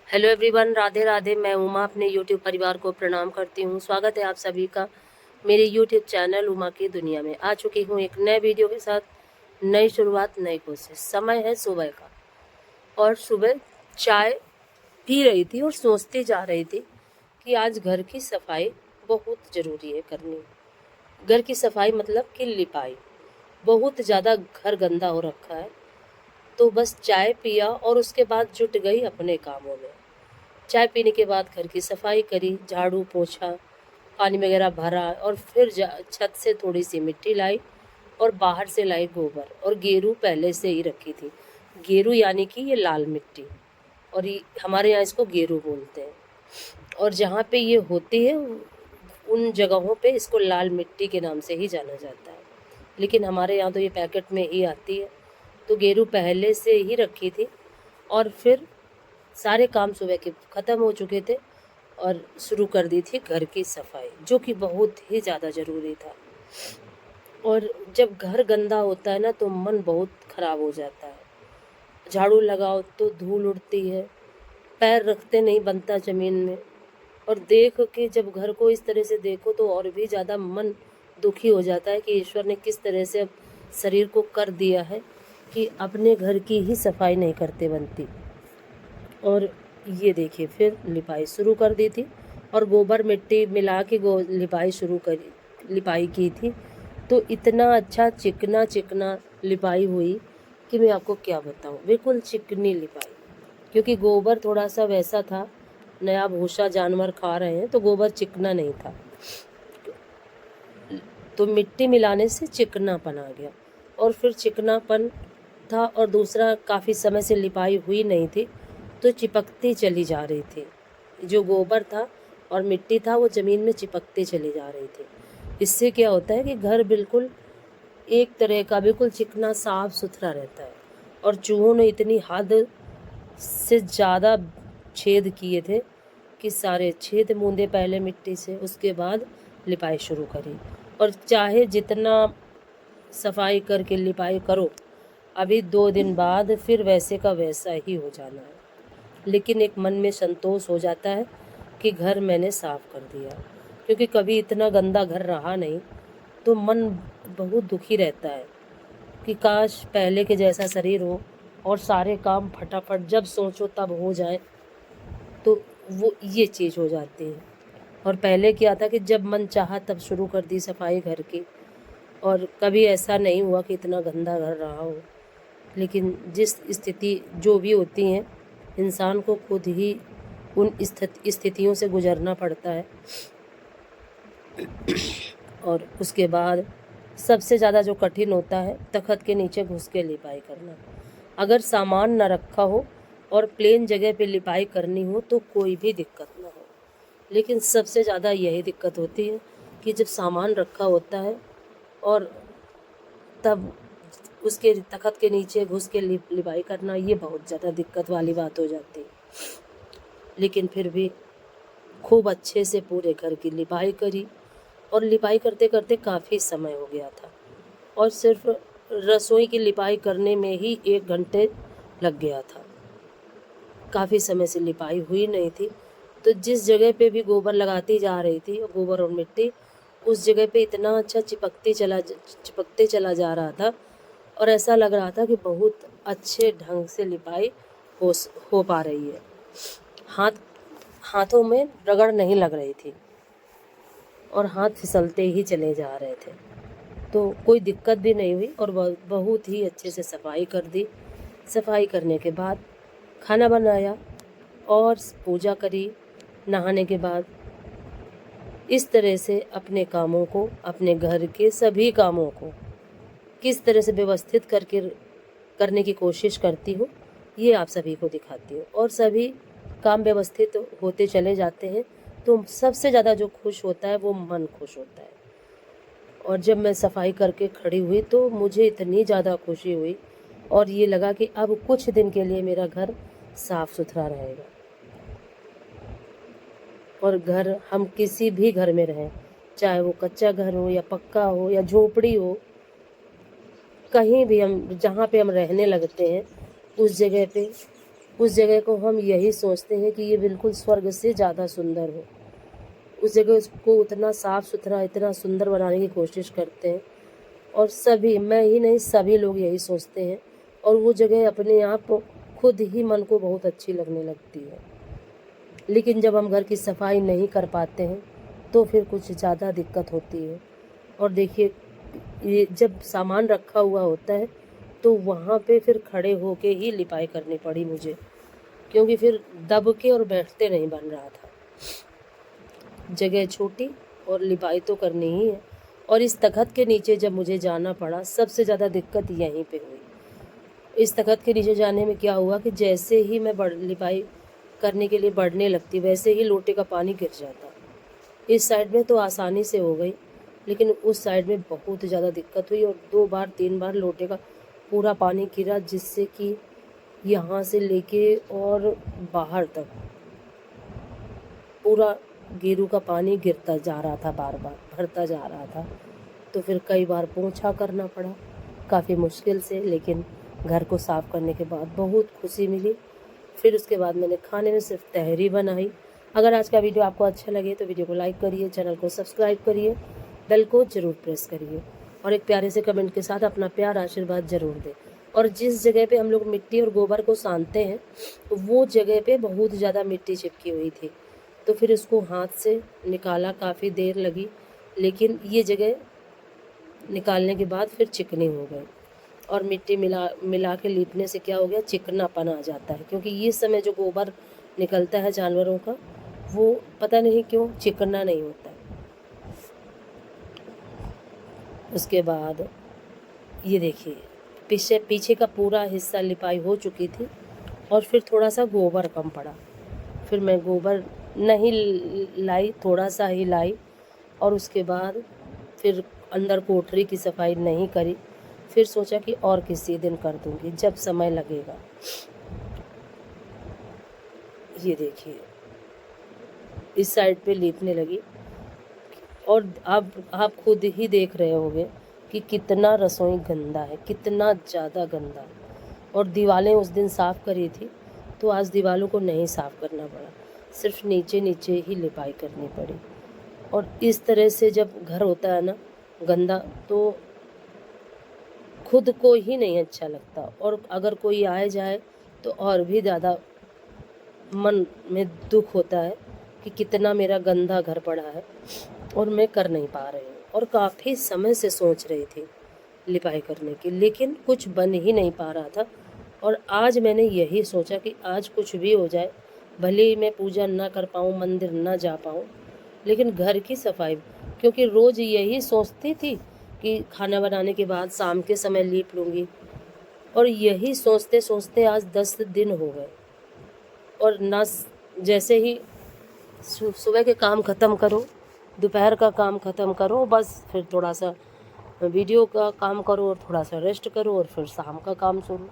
Hello everyone, Radhe Radhe. मैं उमा अपने YouTube परिवार को प्रणाम करती हूँ। स्वागत है आप सभी का मेरे यूट्यूब चैनल उमा की दुनिया में। आ चुकी हूँ एक नए वीडियो के साथ। नई शुरुआत, नई कोशिश। समय है सुबह का और सुबह चाय पी रही थी और सोचती जा रही थी कि आज घर की सफाई बहुत ज़रूरी है करनी। घर की सफाई मतलब कि लिपाई। बहुत ज़्यादा घर गंदा हो रखा है, तो बस चाय पिया और उसके बाद जुट गई अपने कामों में। चाय पीने के बाद घर की सफाई करी, झाड़ू पोछा, पानी वगैरह भरा और फिर छत से थोड़ी सी मिट्टी लाई और बाहर से लाई गोबर और गेरू पहले से ही रखी थी। गेरू यानी कि ये लाल मिट्टी, और ये हमारे यहाँ इसको गेरू बोलते हैं। और जहाँ पे ये होती है उन जगहों पे इसको लाल मिट्टी के नाम से ही जाना जाता है, लेकिन हमारे यहाँ तो ये पैकेट में ही आती है। तो गेरू पहले से ही रखी थी और फिर सारे काम सुबह के ख़त्म हो चुके थे और शुरू कर दी थी घर की सफाई, जो कि बहुत ही ज़्यादा ज़रूरी था। और जब घर गंदा होता है ना तो मन बहुत ख़राब हो जाता है। झाड़ू लगाओ तो धूल उड़ती है, पैर रखते नहीं बनता ज़मीन में। और देख के जब घर को इस तरह से देखो तो और भी ज़्यादा मन दुखी हो जाता है कि ईश्वर ने किस तरह से अब शरीर को कर दिया है कि अपने घर की ही सफाई नहीं करते बनती। और ये देखिए फिर लिपाई शुरू कर दी थी और गोबर मिट्टी मिला के लिपाई की थी। तो इतना अच्छा चिकना चिकना लिपाई हुई कि मैं आपको क्या बताऊं। बिल्कुल चिकनी लिपाई, क्योंकि गोबर थोड़ा सा वैसा था, नया भूसा जानवर खा रहे हैं, तो गोबर चिकना नहीं था, तो मिट्टी मिलाने से चिकनापन आ गया। और फिर चिकनापन था और दूसरा काफ़ी समय से लिपाई हुई नहीं थी तो चिपकती चली जा रही थी। जो गोबर था और मिट्टी था वो ज़मीन में चिपकती चली जा रही थी। इससे क्या होता है कि घर बिल्कुल एक तरह का बिल्कुल चिकना साफ सुथरा रहता है। और चूहों ने इतनी हद से ज़्यादा छेद किए थे कि सारे छेद मूंदे पहले मिट्टी से, उसके बाद लिपाई शुरू करी। और चाहे जितना सफाई करके लिपाई करो, अभी 2 दिन बाद फिर वैसे का वैसा ही हो जाना है। लेकिन एक मन में संतोष हो जाता है कि घर मैंने साफ़ कर दिया, क्योंकि कभी इतना गंदा घर रहा नहीं। तो मन बहुत दुखी रहता है कि काश पहले के जैसा शरीर हो और सारे काम फटाफट जब सोचो तब हो जाए। तो वो ये चीज़ हो जाती है। और पहले क्या था कि जब मन चाहा तब शुरू कर दी सफाई घर की, और कभी ऐसा नहीं हुआ कि इतना गंदा घर रहा हो। लेकिन जिस स्थिति जो भी होती हैं, इंसान को खुद ही उन स्थितियों से गुजरना पड़ता है। और उसके बाद सबसे ज़्यादा जो कठिन होता है, तख्त के नीचे घुस के लिपाई करना। अगर सामान न रखा हो और प्लेन जगह पे लिपाई करनी हो तो कोई भी दिक्कत ना हो, लेकिन सबसे ज़्यादा यही दिक्कत होती है कि जब सामान रखा होता है और तब उसके तख्त के नीचे घुस के लिपाई करना, ये बहुत ज़्यादा दिक्कत वाली बात हो जाती है। लेकिन फिर भी खूब अच्छे से पूरे घर की लिपाई करी, और लिपाई करते करते काफ़ी समय हो गया था और सिर्फ रसोई की लिपाई करने में ही 1 घंटे लग गया था। काफ़ी समय से लिपाई हुई नहीं थी, तो जिस जगह पे भी गोबर लगाती जा रही थी, गोबर और मिट्टी, उस जगह पे इतना अच्छा चिपकते चला जा रहा था और ऐसा लग रहा था कि बहुत अच्छे ढंग से लिपाई हो पा रही है। हाथों में रगड़ नहीं लग रही थी और हाथ फिसलते ही चले जा रहे थे, तो कोई दिक्कत भी नहीं हुई और बहुत ही अच्छे से सफाई कर दी। सफाई करने के बाद खाना बनाया और पूजा करी नहाने के बाद। इस तरह से अपने कामों को, अपने घर के सभी कामों को किस तरह से व्यवस्थित करने की कोशिश करती हूँ, ये आप सभी को दिखाती हूँ। और सभी काम व्यवस्थित होते चले जाते हैं तो सबसे ज़्यादा जो खुश होता है वो मन खुश होता है। और जब मैं सफाई करके खड़ी हुई तो मुझे इतनी ज़्यादा खुशी हुई और ये लगा कि अब कुछ दिन के लिए मेरा घर साफ़ सुथरा रहेगा। और घर, हम किसी भी घर में रहें, चाहे वो कच्चा घर हो या पक्का हो या झोपड़ी हो, कहीं भी हम जहाँ पे हम रहने लगते हैं उस जगह पे उस जगह को हम यही सोचते हैं कि ये बिल्कुल स्वर्ग से ज़्यादा सुंदर हो। उस जगह को उतना साफ़ सुथरा, इतना सुंदर बनाने की कोशिश करते हैं, और सभी, मैं ही नहीं, सभी लोग यही सोचते हैं। और वो जगह अपने आप खुद ही मन को बहुत अच्छी लगने लगती है। लेकिन जब हम घर की सफाई नहीं कर पाते हैं तो फिर कुछ ज़्यादा दिक्कत होती है। और देखिए, ये जब सामान रखा हुआ होता है तो वहाँ पे फिर खड़े होके ही लिपाई करनी पड़ी मुझे, क्योंकि फिर दब के और बैठते नहीं बन रहा था। जगह छोटी और लिपाई तो करनी ही है। और इस तख़्त के नीचे जब मुझे जाना पड़ा, सबसे ज़्यादा दिक्कत यहीं पे हुई। इस तख़्त के नीचे जाने में क्या हुआ कि जैसे ही मैं लिपाई करने के लिए बढ़ने लगती, वैसे ही लोटे का पानी गिर जाता। इस साइड में तो आसानी से हो गई, लेकिन उस साइड में बहुत ज़्यादा दिक्कत हुई, और 2 बार 3 बार लोटे का पूरा पानी गिरा, जिससे कि यहाँ से लेके और बाहर तक पूरा गेरू का पानी गिरता जा रहा था, बार बार भरता जा रहा था। तो फिर कई बार पोंछा करना पड़ा, काफ़ी मुश्किल से, लेकिन घर को साफ़ करने के बाद बहुत खुशी मिली। फिर उसके बाद मैंने खाने में सिर्फ तहरी बनाई। अगर आज का वीडियो आपको अच्छा लगे तो वीडियो को लाइक करिए, चैनल को सब्सक्राइब करिए, बेल को ज़रूर प्रेस करिए, और एक प्यारे से कमेंट के साथ अपना प्यार आशीर्वाद ज़रूर दें। और जिस जगह पे हम लोग मिट्टी और गोबर को सानते हैं, वो जगह पे बहुत ज़्यादा मिट्टी चिपकी हुई थी। तो फिर इसको हाथ से निकाला, काफ़ी देर लगी, लेकिन ये जगह निकालने के बाद फिर चिकनी हो गई। और मिट्टी मिला के लीपने से क्या हो गया, चिकनापन आ जाता है, क्योंकि ये समय जो गोबर निकलता है जानवरों का, वो पता नहीं क्यों चिकना नहीं होता है। उसके बाद ये देखिए, पीछे का पूरा हिस्सा लिपाई हो चुकी थी, और फिर थोड़ा सा गोबर कम पड़ा। फिर मैं गोबर नहीं लाई, थोड़ा सा ही लाई, और उसके बाद फिर अंदर कोठरी की सफाई नहीं करी। फिर सोचा कि और किसी दिन कर दूंगी, जब समय लगेगा। ये देखिए, इस साइड पे लीपने लगी, और आप खुद ही देख रहे होंगे कि कितना रसोई गंदा है, कितना ज़्यादा गंदा। और दीवारें उस दिन साफ़ करी थी, तो आज दीवारों को नहीं साफ़ करना पड़ा, सिर्फ नीचे नीचे ही लिपाई करनी पड़ी। और इस तरह से जब घर होता है ना गंदा, तो खुद को ही नहीं अच्छा लगता, और अगर कोई आए जाए तो और भी ज़्यादा मन में दुख होता है कि कितना मेरा गंदा घर पड़ा है और मैं कर नहीं पा रही हूँ। और काफ़ी समय से सोच रही थी लिपाई करने की, लेकिन कुछ बन ही नहीं पा रहा था। और आज मैंने यही सोचा कि आज कुछ भी हो जाए, भले ही मैं पूजा ना कर पाऊँ, मंदिर ना जा पाऊँ, लेकिन घर की सफाई, क्योंकि रोज़ यही सोचती थी कि खाना बनाने के बाद शाम के समय लीप लूँगी, और यही सोचते सोचते आज 10 दिन हो गए। और ना, जैसे ही सुबह के काम ख़त्म करो, दोपहर का काम ख़त्म करो, बस फिर थोड़ा सा वीडियो का काम करो और थोड़ा सा रेस्ट करो, और फिर शाम का काम शुरू।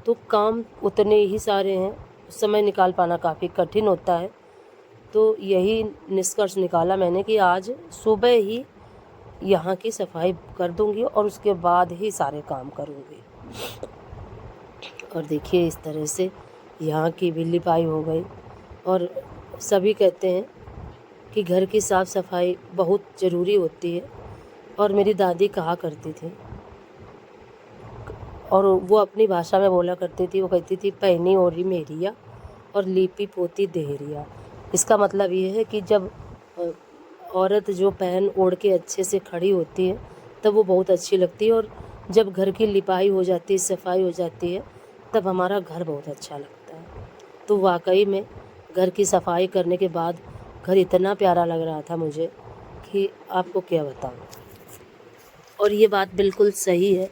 तो काम उतने ही सारे हैं, समय निकाल पाना काफ़ी कठिन होता है। तो यही निष्कर्ष निकाला मैंने कि आज सुबह ही यहाँ की सफाई कर दूँगी, और उसके बाद ही सारे काम करूँगी। और देखिए, इस तरह से यहाँ की भी लिपाई हो गई। और सभी कहते हैं कि घर की साफ़ सफाई बहुत ज़रूरी होती है, और मेरी दादी कहा करती थी, और वो अपनी भाषा में बोला करती थी, वो कहती थी, पहनी ओढ़ी मेरिया और लीपी पोती देहरिया। इसका मतलब ये है कि जब औरत जो पहन ओढ़ के अच्छे से खड़ी होती है तब वो बहुत अच्छी लगती है, और जब घर की लिपाई हो जाती है, सफाई हो जाती है, तब हमारा घर बहुत अच्छा लगता है। तो वाकई में घर की सफाई करने के बाद घर इतना प्यारा लग रहा था मुझे कि आपको क्या बताऊँ। और ये बात बिल्कुल सही है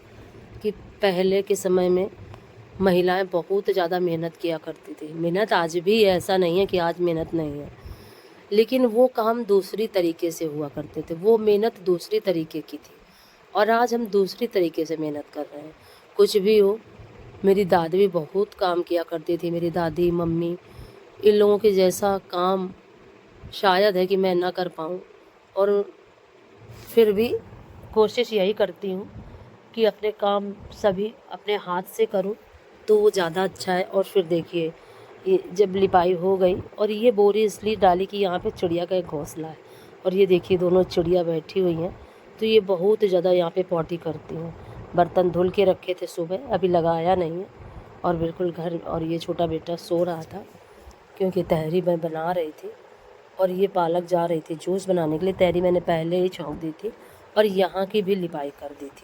कि पहले के समय में महिलाएं बहुत ज़्यादा मेहनत किया करती थी। मेहनत आज भी है, ऐसा नहीं है कि आज मेहनत नहीं है, लेकिन वो काम दूसरी तरीके से हुआ करते थे, वो मेहनत दूसरी तरीके की थी, और आज हम दूसरी तरीके से मेहनत कर रहे हैं। कुछ भी हो, मेरी दादी भी बहुत काम किया करती थी, मेरी दादी, मम्मी, इन लोगों के जैसा काम शायद है कि मैं ना कर पाऊँ। और फिर भी कोशिश यही करती हूँ कि अपने काम सभी अपने हाथ से करूँ, तो वो ज़्यादा अच्छा है। और फिर देखिए ये जब लिपाई हो गई, और ये बोरी इसलिए डाली कि यहाँ पे चिड़िया का एक घोंसला है, और ये देखिए दोनों चिड़िया बैठी हुई हैं, तो ये बहुत ज़्यादा यहाँ पे पॉटी करती हैं। बर्तन धुल के रखे थे सुबह, अभी लगाया नहीं है। और बिल्कुल घर, और ये छोटा बेटा सो रहा था क्योंकि तहरी मैं बना रही थी, और ये पालक जा रही थी जूस बनाने के लिए। तहरी मैंने पहले ही छौंक दी थी और यहाँ की भी लिपाई कर दी थी।